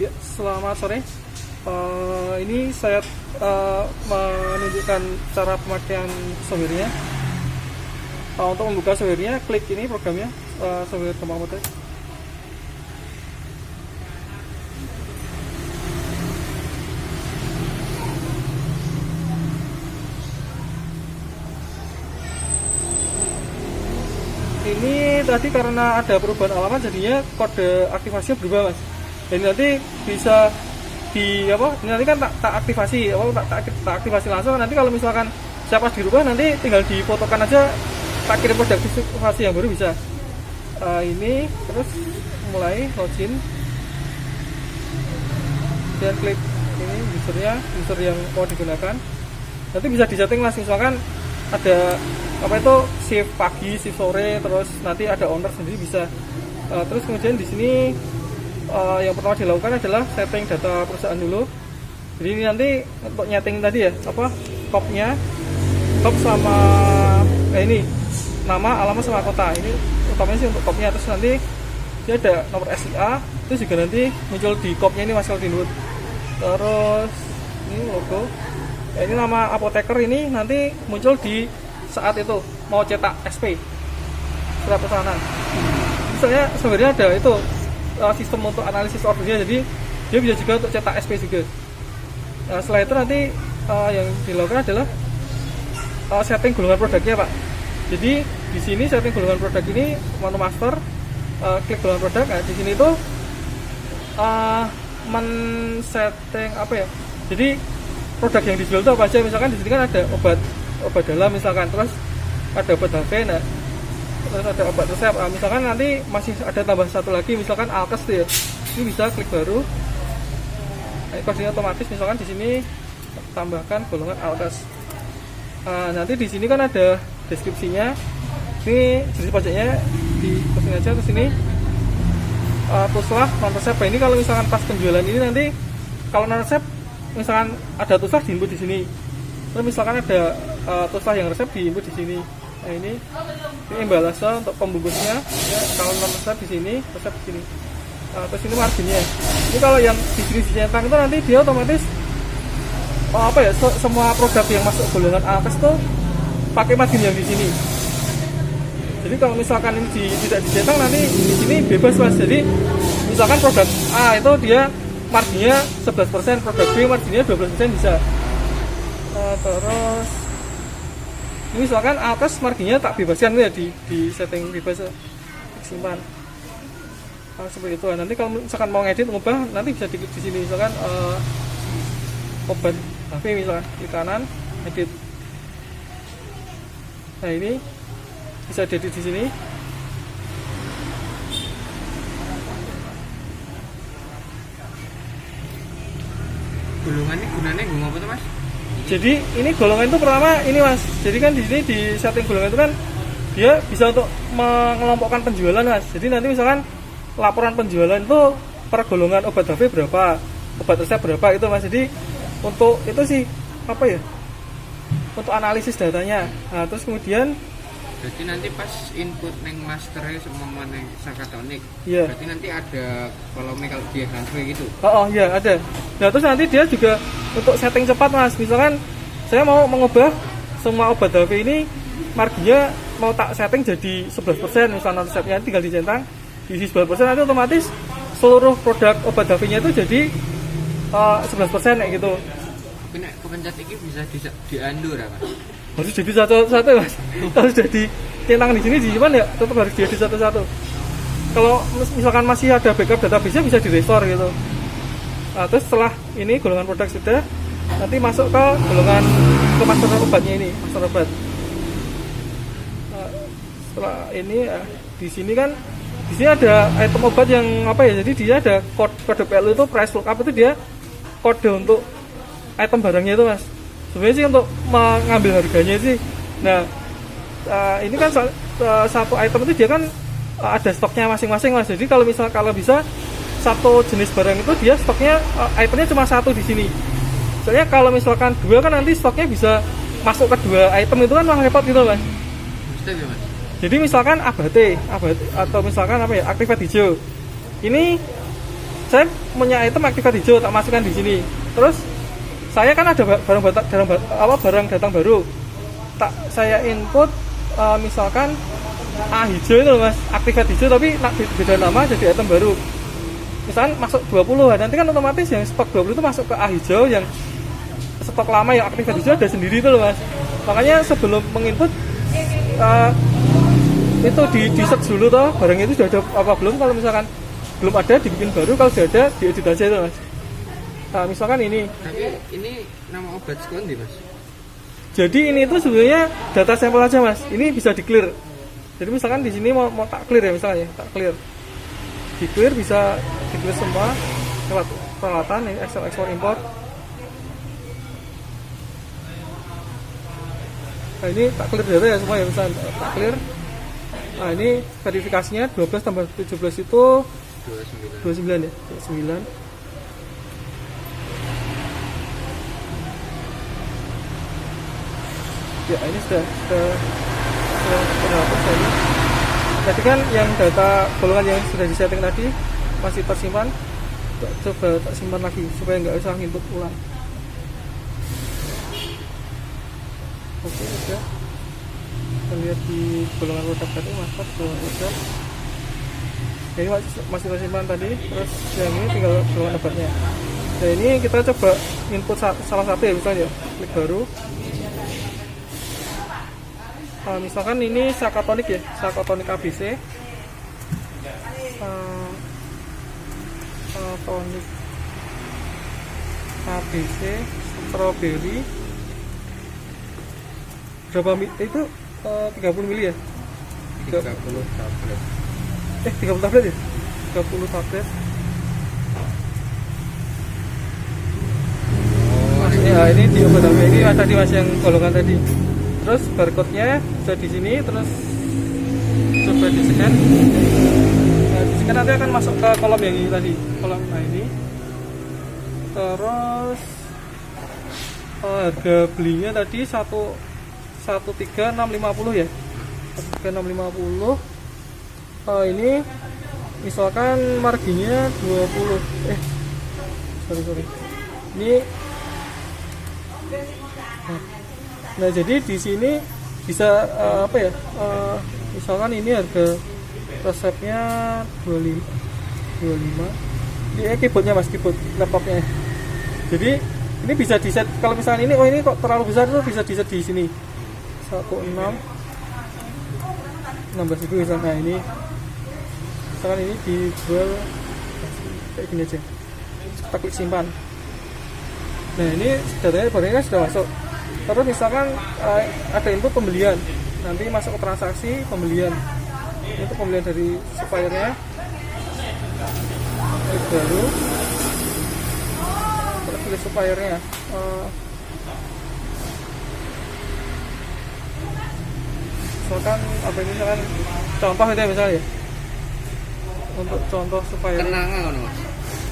Ya, selamat sore. Ini saya menunjukkan cara pemakaian software-nya. Untuk membuka software-nya, klik ini programnya, software gampang motor. Ini tadi karena ada perubahan alamat, jadinya kode aktivasinya berubah, Mas. Jadi nanti bisa ini nanti kan tak aktivasi, tak aktivasi langsung. Nanti kalau misalkan siapa dirubah, nanti tinggal difotokan aja, tak kirim kode aktivasi yang baru bisa. Ini terus mulai login dan klik ini user yang mau digunakan. Nanti bisa disetting, Mas, misalkan ada shift pagi, shift sore, terus nanti ada owner sendiri bisa. Terus kemudian di sini yang pertama dilakukan adalah setting data perusahaan dulu. Jadi ini nanti untuk nyeting tadi ya, kopnya, kop sama ini nama, alamat sama kota. Ini utamanya sih untuk kopnya. Terus nanti dia ada nomor SIA, itu juga nanti muncul di kopnya ini, Mas, kalau di input. Terus ini logo. Ini nama apoteker, ini nanti muncul di saat itu mau cetak SP surat pesanan. Misalnya sebenarnya ada itu sistem untuk analisis ordernya, jadi dia bisa juga untuk cetak SP juga. Setelah itu nanti yang dilakukan adalah setting golongan produknya, Pak. Jadi di sini setting golongan produk ini menu master, klik golongan produk. Nah, di sini itu men-setting Jadi produk yang dijual itu apa aja? Misalkan di sini kan ada obat dalam misalkan, terus ada obat HP, terus ada obat resep. Misalkan nanti masih ada tambah satu lagi, misalkan alkes tuh ya, ini bisa klik baru. Kodenya otomatis, misalkan di sini tambahkan golongan alkes. Nanti di sini kan ada deskripsinya. Ini jenis pajaknya di posting aja. Terus ini tuslah non resep. Ini kalau misalkan pas penjualan ini nanti kalau non resep, misalkan ada tuslah di input di sini. Terus misalkan ada tuslah yang resep di input di sini. Nah ini embalasan untuk pembungkusnya ya, kalau non resep di sini, resep di sini. Terus ini marginnya. Ini kalau yang di sini dicetak itu nanti dia otomatis semua produk yang masuk golongan alkes tuh pakai margin yang di sini. Jadi kalau misalkan ini tidak dicetak, nanti di sini bebas, Mas. Jadi misalkan produk A itu dia marginnya 11%, produk B marginnya 12% bisa. Terus ini misalkan alkes marginnya tak bebaskan ya, di setting bebas, simpan. Seperti itu. Nanti kalau misalkan mau ngedit, ngubah, nanti bisa di sini misalkan obat HP misalkan, klik kanan, edit. Nah ini bisa diedit di sini. Golongan ini gunanya gue apa tuh, Mas? Jadi ini golongan itu pertama ini, Mas. Jadi kan di sini di setting golongan itu kan dia bisa untuk mengelompokkan penjualan, Mas. Jadi nanti misalkan laporan penjualan itu per golongan obat HP berapa, obat resep berapa itu, Mas. Jadi untuk itu sih untuk analisis datanya. Nah, terus kemudian berarti nanti pas input neng masternya sama neng sakatonik, iya. Berarti nanti ada kalau dia transfer gitu. Iya ada. Nah terus nanti dia juga untuk setting cepat, Mas. Misalkan saya mau mengubah semua obat HP ini marginnya mau tak setting jadi 11%, misalnya resepnya tinggal dicentang diisi 11%, nanti otomatis seluruh produk obat HP-nya itu jadi 11% kayak gitu. Tapi nek kepencet ini bisa diundur apa? Harus jadi satu-satu, Mas. Harus jadi centang di sini, cuman ya tetap harus jadi satu-satu. Kalau misalkan masih ada backup database-nya bisa di restore gitu. Nah, terus setelah ini golongan produk sudah, nanti masuk ke golongan ke master obatnya ini, master obat. Nah, setelah ini di sini kan di sini ada item obat yang jadi dia ada kode PLU itu price lookup, itu dia kode untuk item barangnya itu, Mas. Sebenarnya sih untuk mengambil harganya sih. Nah, ini kan satu item itu dia kan ada stoknya masing-masing, Mas. Jadi kalau bisa satu jenis barang itu dia stoknya itemnya cuma satu di sini. Soalnya kalau misalkan dua kan nanti stoknya bisa masuk ke dua item, itu kan malah repot gitu, Mas. Jadi misalkan abate atau misalkan aktifat hijau. Ini saya punya item aktifat hijau, tak masukkan di sini. Terus saya kan ada barang datang baru, tak saya input misalkan A hijau itu loh mas, aktifat hijau tapi beda nama jadi item baru. Misalkan masuk 20, nanti kan otomatis yang stok 20 itu masuk ke A hijau, yang stok lama yang aktifat hijau ada sendiri itu loh mas. Makanya sebelum menginput itu di search dulu toh barang itu sudah ada apa belum. Kalau misalkan belum ada dibikin baru, kalau sudah ada diedit aja itu mas. Nah misalkan ini, Tapi ini nama obat skondi mas. jadi ini itu sebenarnya data sampel aja mas, ini bisa di clear. Jadi misalkan di sini mau tak clear ya, misalnya tak clear, di clear bisa di clear semua lewat peralatan ini Excel export import. Nah ini tak clear data ya semua ya, misalnya tak clear. Nah ini verifikasinya 12 tambah 17 itu 29 ya, 29. Ya ini sudah terhapus tadi. Tadi kan yang data golongan yang sudah disetting tadi masih tersimpan. Coba tak simpan lagi supaya nggak usah input ulang. Oke sudah. Kita lihat di golongan produk tadi masuk golongan produk. Ini masih tersimpan tadi. Terus yang ini tinggal golongan obatnya. Nah ini kita coba input salah satu ya, misalnya klik baru. Misalkan ini Sakatonik ya, Sakatonik ABC, Sakatonik ABC, strawberry, berapa itu 30 mili ya? 30 tablet. 30 tablet ya? 30 tablet. Maksudnya ini di obat ini tadi mas yang golongan tadi. Terus barcode-nya bisa di sini, terus coba di-scan. Nah, di-scan nanti akan masuk ke kolom yang ini tadi, kolom ini. Terus harga belinya tadi 13650 ya. 13650. Ini misalkan marginnya 20. Sorry. Ini nah jadi di sini bisa misalkan ini harga resepnya 25 ini keyboardnya mas, keyboard laptopnya. Jadi ini bisa di set, kalau misalkan ini ini kok terlalu besar tuh bisa di set di sini 16 itu misalkan. Nah ini misalkan ini dijual kayak gini aja, kita klik simpan. Nah ini datanya barangnya kan sudah masuk. Terus misalkan ada input pembelian, nanti masuk ke transaksi pembelian. Ini untuk pembelian dari suppliernya. Klik baru. Terus pilih suppliernya. Misalkan apa ini, misalkan contoh itu ya misalnya ya. Untuk contoh supplier.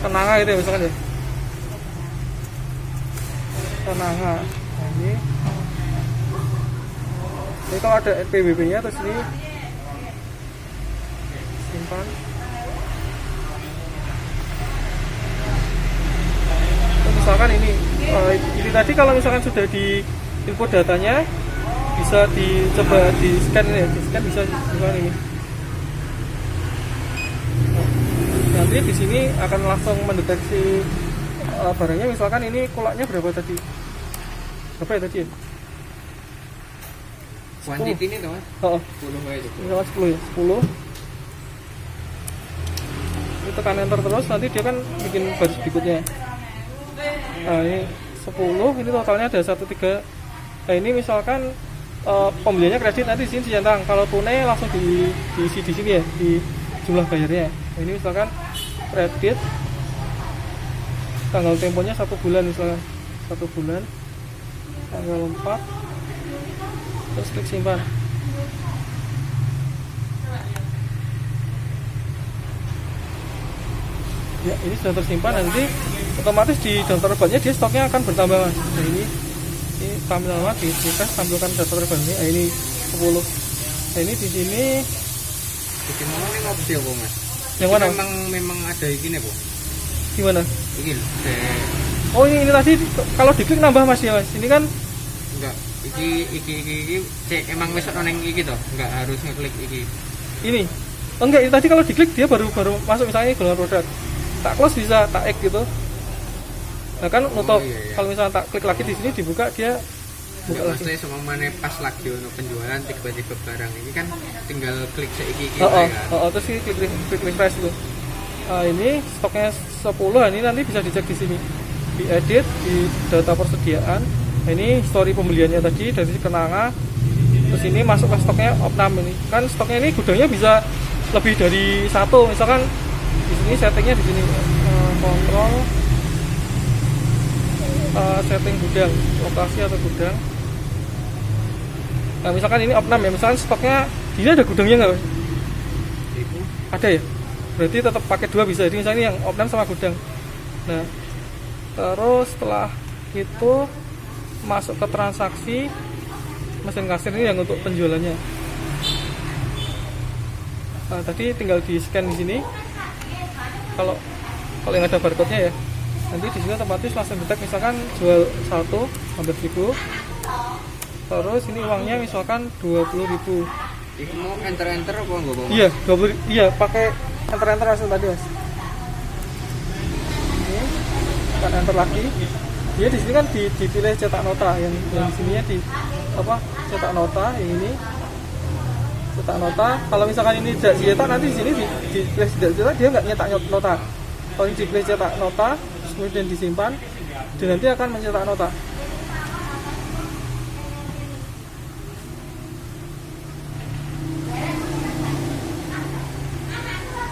Kenanga itu ya misalkan ya. Kenanga. Nah, ini kalau ada PBB nya terus ini simpan. Terus misalkan ini tadi kalau misalkan sudah di input datanya bisa dicoba di scan ini ya, di scan bisa misalkan ini. Nanti di sini akan langsung mendeteksi barangnya. Misalkan ini kolaknya berapa tadi? Berapa ya tadi? Quantity ini tuh mas? 10 aja. Misalkan 10 ya, 10. Ini tekan enter terus, nanti dia kan bikin baris berikutnya. Nah ini 10, ini totalnya ada 13. Nah ini misalkan pembeliannya kredit, nanti di sini dicentang. Kalau tunai langsung diisi di sini ya, di jumlah bayarnya. Nah, ini misalkan kredit, tanggal temponya 1 bulan misalkan, 1 bulan. Tanggal 4, terus klik simpan. Ya ini sudah tersimpan, nanti otomatis di daftar obatnya dia stoknya akan bertambah mas. Nah ini tampil lama di tes tampilkan daftar obatnya. Nah ini 10. Nah ini di sini Bikin mana nih opsi apa mas? yang mana? Memang ada gini bu. Gimana? Iki lho, Oh ini tadi kalau diklik nambah mas ya mas. Ini kan enggak iki cek emang wis ono ning iki to, enggak harus ngeklik iki. ini. Oh enggak, ini tadi kalau diklik dia baru masuk misalnya golongan produk. Tak close bisa, tak X gitu. Nah kan nutup. Iya. Kalau misalnya tak klik lagi di sini dibuka dia buka Enggak lagi. maksudnya semamane pas lagi ono penjualan tiba-tiba barang ini kan tinggal klik iki Oh, kan. terus ini klik refresh dulu. Nah, ini stoknya 10, ini nanti bisa dicek di sini. Di edit, di data persediaan. Nah, ini story pembeliannya tadi dari kenanga. Terus ini masuk ke stoknya opnam ini. Kan stoknya ini gudangnya bisa lebih dari satu. Misalkan di sini settingnya di sini kontrol setting gudang, lokasi atau gudang. Nah, misalkan ini opnam ya, misalkan stoknya dia ada gudangnya nggak? Mas? Itu Ada ya? Berarti tetap pakai dua bisa. Jadi misalnya ini yang opnam sama gudang. Nah, terus setelah itu masuk ke transaksi mesin kasir ini yang untuk penjualannya. Nah, tadi tinggal di scan di sini. Kalau yang ada barcode-nya ya. Nanti di sini otomatis langsung detect misalkan jual 1 hampir 1000. Terus ini uangnya misalkan 20.000. iku mau enter apa enggak, Bang? Iya, 20. Iya, pakai enter langsung tadi, Mas. Ini tekan enter lagi. Dia di sini kan dipilih cetak nota yang di sininya di apa? Cetak nota yang ini. Cetak nota. Kalau misalkan ini tidak dicetak nanti di sini dipilih tidak dicetak dia nggak nyetak nota. Kalau ini dipilih cetak nota, kemudian disimpan, dan nanti akan mencetak nota.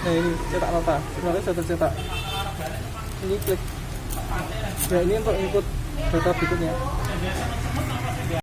Nah ini cetak nota, sebenarnya sudah tercetak. Ini klik. Nah ini untuk input data berikutnya.